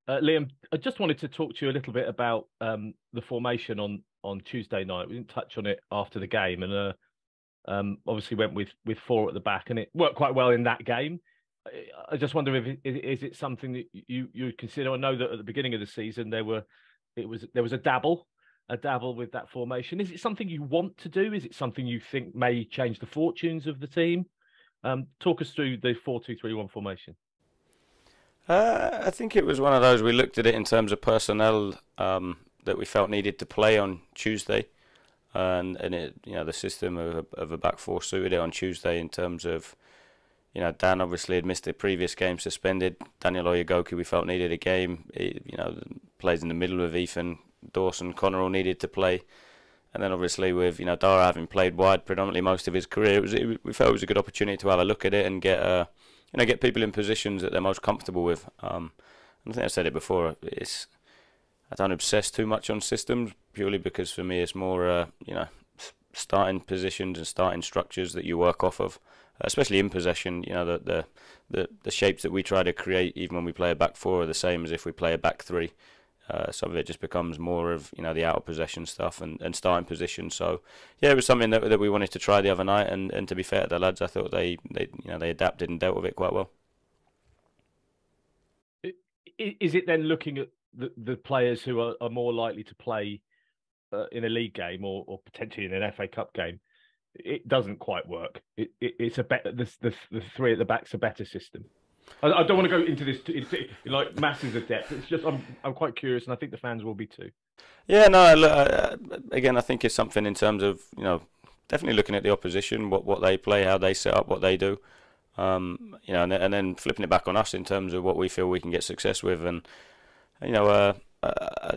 Liam, I just wanted to talk to you a little bit about the formation on Tuesday night. We didn't touch on it after the game, and obviously went with four at the back, and it worked quite well in that game. I just wonder if is it something that you would consider. I know that at the beginning of the season there was a dabble with that formation. Is it something you want to do? Is it something you think may change the fortunes of the team? Talk us through the 4-2-3-1 formation. I think it was one of those. We looked at it in terms of personnel that we felt needed to play on Tuesday, and it, the system of a back four suited it on Tuesday in terms of, Dan obviously had missed the previous game, suspended. Daniel Oyegoki we felt needed a game. Plays in the middle of Ethan, Dawson, Connor all needed to play, and then obviously with Dara having played wide predominantly most of his career, we felt it was a good opportunity to have a look at it and get people in positions that they're most comfortable with. And I think I said it before. I don't obsess too much on systems purely because for me it's more starting positions and starting structures that you work off of, especially in possession. The shapes that we try to create even when we play a back four are the same as if we play a back three. Some of it just becomes more of the out of possession stuff and starting position. So yeah, it was something that we wanted to try the other night, and to be fair to the lads, I thought they adapted and dealt with it quite well. Is it then looking at the players who are more likely to play in a league game or potentially in an FA Cup game? It doesn't quite work. It's a better the three at the back's a better system. I don't want to go into this like masses of depth. It's just I'm quite curious, and I think the fans will be too. Yeah, no. Again, I think it's something in terms of definitely looking at the opposition, what they play, how they set up, what they do, and then flipping it back on us in terms of what we feel we can get success with, and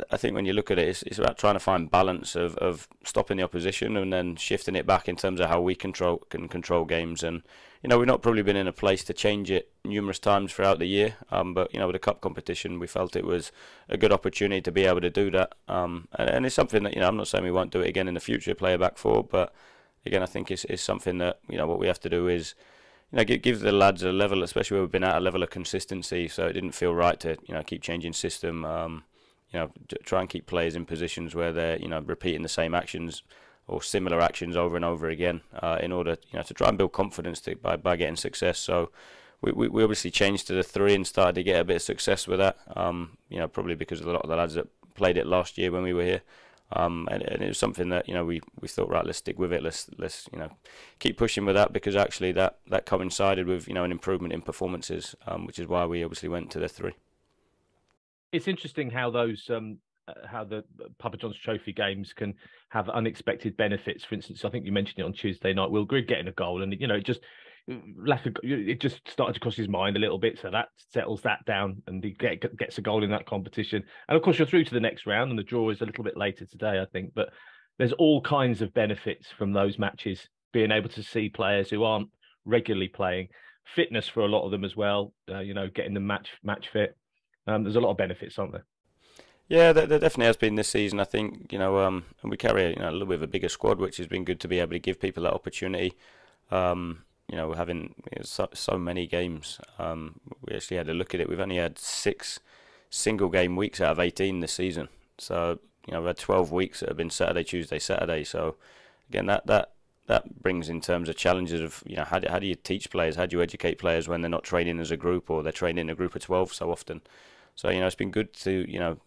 I think when you look at it, it's about trying to find balance of stopping the opposition and then shifting it back in terms of how we can control games. And we've not probably been in a place to change it numerous times throughout the year, but with the cup competition, we felt it was a good opportunity to be able to do that. And it's something that I'm not saying we won't do it again in the future, play a back four, but again, I think it's something that what we have to do is give the lads a level, especially where we've been at a level of consistency, so it didn't feel right to keep changing system. Try and keep players in positions where they're repeating the same actions or similar actions over and over again, in order to try and build confidence by getting success. So we obviously changed to the three and started to get a bit of success with that. Probably because of a lot of the lads that played it last year when we were here. And it was something that we thought, right, let's stick with it. Let's keep pushing with that, because actually that coincided with an improvement in performances, which is why we obviously went to the three. It's interesting how how the Papa John's Trophy games can have unexpected benefits. For instance, I think you mentioned it on Tuesday night. Will Grigg getting a goal, and it just started to cross his mind a little bit. So that settles that down, and he gets a goal in that competition. And of course, you're through to the next round, and the draw is a little bit later today, I think. But there's all kinds of benefits from those matches. Being able to see players who aren't regularly playing, fitness for a lot of them as well. Getting them match fit. There's a lot of benefits, aren't there? Yeah, there definitely has been this season. I think and we carry a little bit of a bigger squad, which has been good to be able to give people that opportunity. Having so many games. We actually had a look at it. We've only had 6 single game weeks out of 18 this season. So we've had 12 weeks that have been Saturday, Tuesday, Saturday. So again, that brings in terms of challenges of how do you teach players, how do you educate players when they're not training as a group or they're training in a group of 12 so often. So it's been good to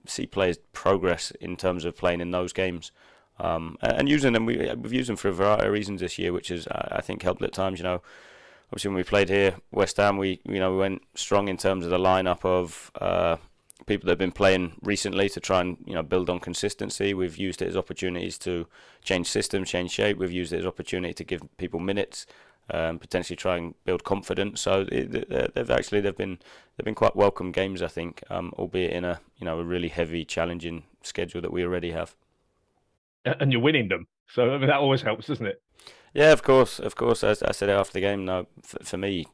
see players progress in terms of playing in those games, and using them. We've used them for a variety of reasons this year, which has I think helped at times. Obviously when we played here, West Ham, we went strong in terms of the lineup of people that have been playing recently to try and build on consistency. We've used it as opportunities to change systems, change shape. We've used it as opportunity to give people minutes, potentially try and build confidence. So they've been quite welcome games, I think, albeit in a a really heavy, challenging schedule that we already have. And you're winning them, so I mean, that always helps, doesn't it? Yeah, of course. As I said after the game, no, for me,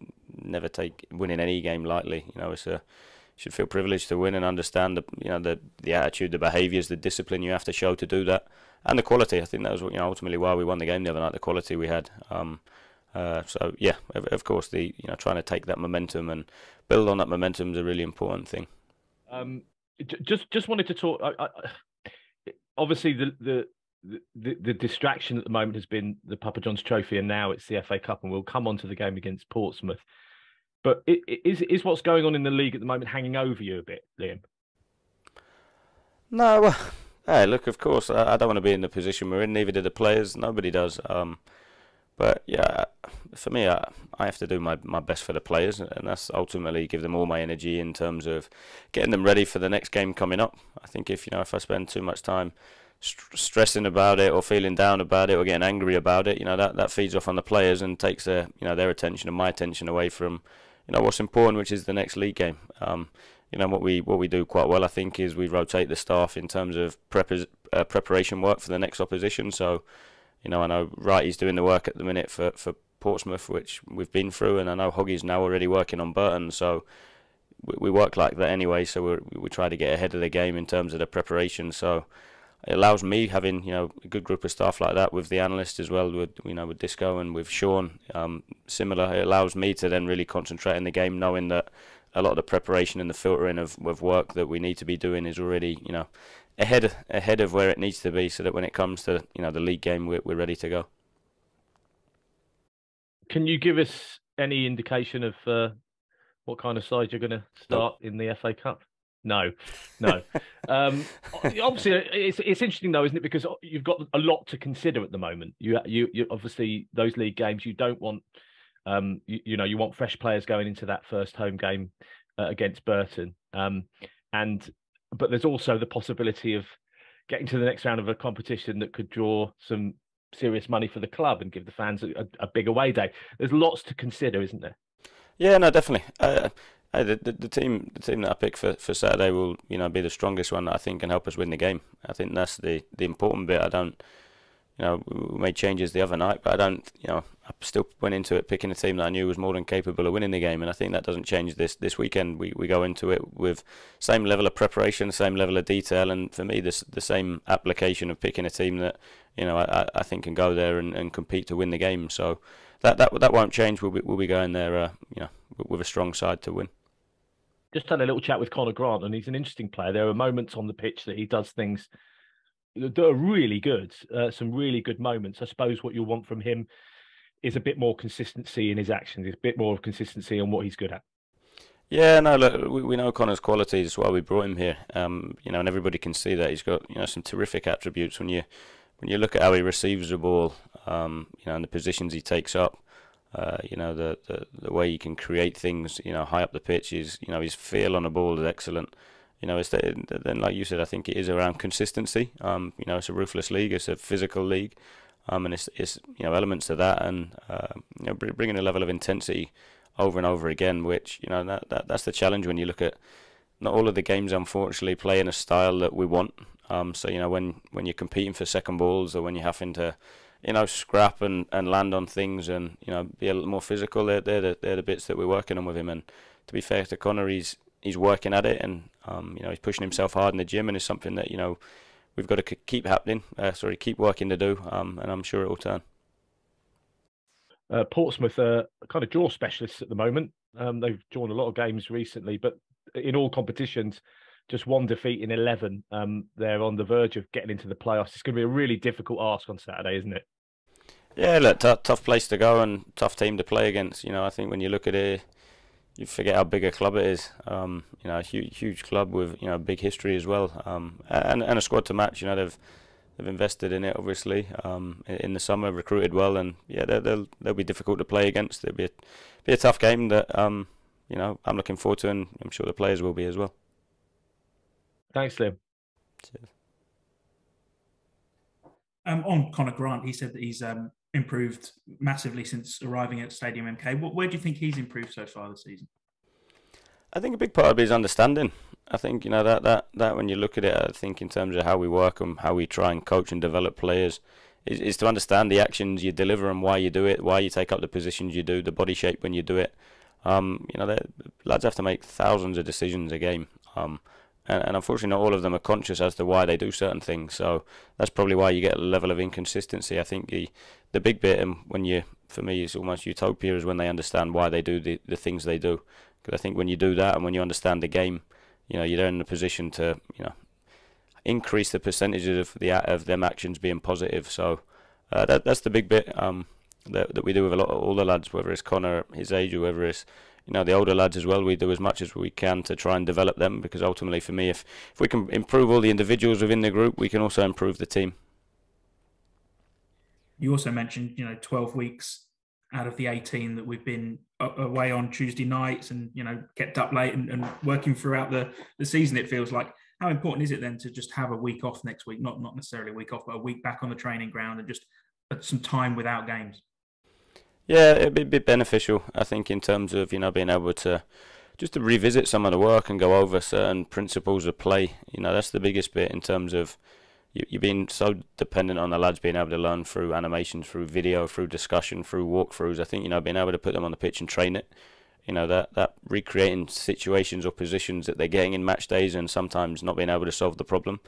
never take winning any game lightly. Should feel privileged to win and understand the attitude, the behaviours, the discipline you have to show to do that, and the quality. I think that was ultimately why we won the game the other night. The quality we had. So yeah, of course, trying to take that momentum and build on that momentum is a really important thing. Just wanted to talk. Obviously, the distraction at the moment has been the Papa John's Trophy, and now it's the FA Cup, and we'll come on to the game against Portsmouth. But is what's going on in the league at the moment hanging over you a bit, Liam? No, well, hey, look, of course, I don't want to be in the position we're in. Neither do the players. Nobody does. But yeah, for me, I have to do my best for the players, and that's ultimately give them all my energy in terms of getting them ready for the next game coming up. I think if I spend too much time stressing about it or feeling down about it or getting angry about it, that feeds off on the players and takes their attention and my attention away from what's important, which is the next league game. What we do quite well, I think, is we rotate the staff in terms of preparation work for the next opposition. So, I know Wrighty's doing the work at the minute for Portsmouth, which we've been through, and I know Hoggy's now already working on Burton. So we work like that anyway. So we try to get ahead of the game in terms of the preparation. So it allows me having a good group of staff like that with the analysts as well, with Disco and with Sean. Similar, it allows me to then really concentrate in the game, knowing that a lot of the preparation and the filtering of work that we need to be doing is already ahead of where it needs to be, so that when it comes to the league game, we're ready to go. Can you give us any indication of what kind of side you're going to start in the FA Cup? No. Obviously, it's interesting though, isn't it? Because you've got a lot to consider at the moment. You obviously, those league games, you don't want, you want fresh players going into that first home game against Burton, but there's also the possibility of getting to the next round of a competition that could draw some serious money for the club and give the fans a big away day. There's lots to consider, isn't there? Yeah, no, definitely. The team that I pick for Saturday will be the strongest one that I think can help us win the game. I think that's the important bit. I don't, we made changes the other night, but I don't, I still went into it picking a team that I knew was more than capable of winning the game, and I think that doesn't change this weekend. We go into it with same level of preparation, same level of detail, and for me, the same application of picking a team that I think can go there and compete to win the game. So that won't change. We'll be going there, with a strong side to win. Just had a little chat with Connor Grant, and he's an interesting player. There are moments on the pitch that he does things that are really good, some really good moments. I suppose what you'll want from him is a bit more consistency in his actions, a bit more of consistency on what he's good at. Yeah, no, look, we know Connor's qualities. That's why we brought him here. And everybody can see that he's got some terrific attributes when you look at how he receives the ball, and the positions he takes up. The way he can create things, high up the pitch is, his feel on the ball is excellent. Then like you said, I think it is around consistency. It's a ruthless league, it's a physical league, and it's elements of that, and bringing a level of intensity over and over again, which that's the challenge when you look at not all of the games, unfortunately, play in a style that we want. So when you're competing for second balls, or when you're having to scrap and land on things and be a little more physical, they're the bits that we're working on with him. And to be fair to Connor, he's working at it, and he's pushing himself hard in the gym, and it's something that we've got to keep working to do, and I'm sure it will turn. Portsmouth are kind of draw specialists at the moment. They've drawn a lot of games recently, but in all competitions, just one defeat in 11. They're on the verge of getting into the playoffs. It's going to be a really difficult ask on Saturday, isn't it? Yeah, look, tough place to go and tough team to play against. I think when you look at it, you forget how big a club it is. A huge club with a big history as well, and a squad to match. They've invested in it, obviously, in the summer, recruited well, and yeah, they'll be difficult to play against. It'll be a tough game that I'm looking forward to, and I'm sure the players will be as well. Thanks, Liam. Cheers. On Connor Grant, he said that he's improved massively since arriving at Stadium MK. Where do you think he's improved so far this season? I think a big part of it is understanding. I think that when you look at it, I think in terms of how we work and how we try and coach and develop players, is to understand the actions you deliver and why you do it, why you take up the positions you do, the body shape when you do it. Lads have to make thousands of decisions a game. And unfortunately, not all of them are conscious as to why they do certain things. So that's probably why you get a level of inconsistency. I think the big bit, and for me, it's almost utopia, is when they understand why they do the things they do. Because I think when you do that and when you understand the game, you're in a position to increase the percentages of them actions being positive. So that's the big bit that we do with all the lads, whether it's Connor, his age, or whether it's the older lads as well. We do as much as we can to try and develop them, because ultimately for me, if we can improve all the individuals within the group, we can also improve the team. You also mentioned 12 weeks out of the 18 that we've been away on Tuesday nights and kept up late and working throughout the season. It feels like, how important is it then to just have a week off next week? Not necessarily a week off, but a week back on the training ground and just some time without games. Yeah, it'd be beneficial, I think, in terms of being able to just to revisit some of the work and go over certain principles of play. That's the biggest bit in terms of you're being so dependent on the lads being able to learn through animation, through video, through discussion, through walkthroughs. I think being able to put them on the pitch and train it. That recreating situations or positions that they're getting in match days and sometimes not being able to solve the problem.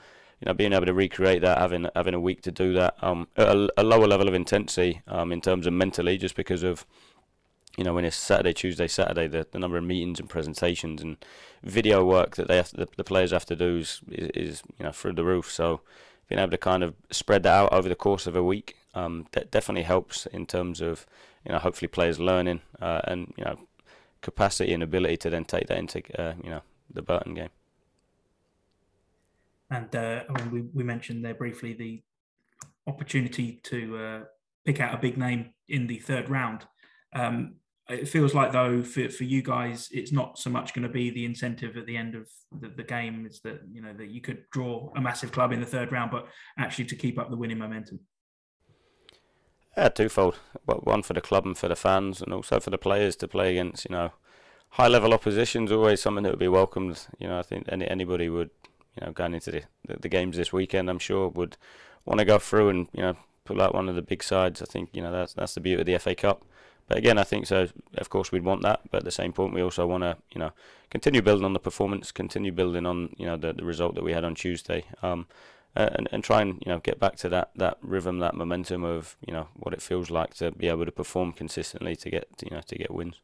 Being able to recreate that, having a week to do that at a lower level of intensity in terms of mentally, just because of when it's Saturday, Tuesday, Saturday, the number of meetings and presentations and video work that the players have to do is through the roof. So being able to kind of spread that out over the course of a week that definitely helps in terms of hopefully players learning and capacity and ability to then take that into the Burton game. And we mentioned there briefly the opportunity to pick out a big name in the third round. It feels like, though, for you guys, it's not so much going to be the incentive at the end of the game. It's that that you could draw a massive club in the third round, but actually to keep up the winning momentum. Yeah, twofold. One for the club and for the fans, and also for the players to play against high-level opposition is always something that would be welcomed. I think anybody would going into the games this weekend, I'm sure, would want to go through and pull out one of the big sides. I think that's the beauty of the FA Cup. But again, I think so. Of course, we'd want that, but at the same point, we also want to continue building on the performance, continue building on the result that we had on Tuesday, and try and get back to that rhythm, that momentum of what it feels like to be able to perform consistently to get wins.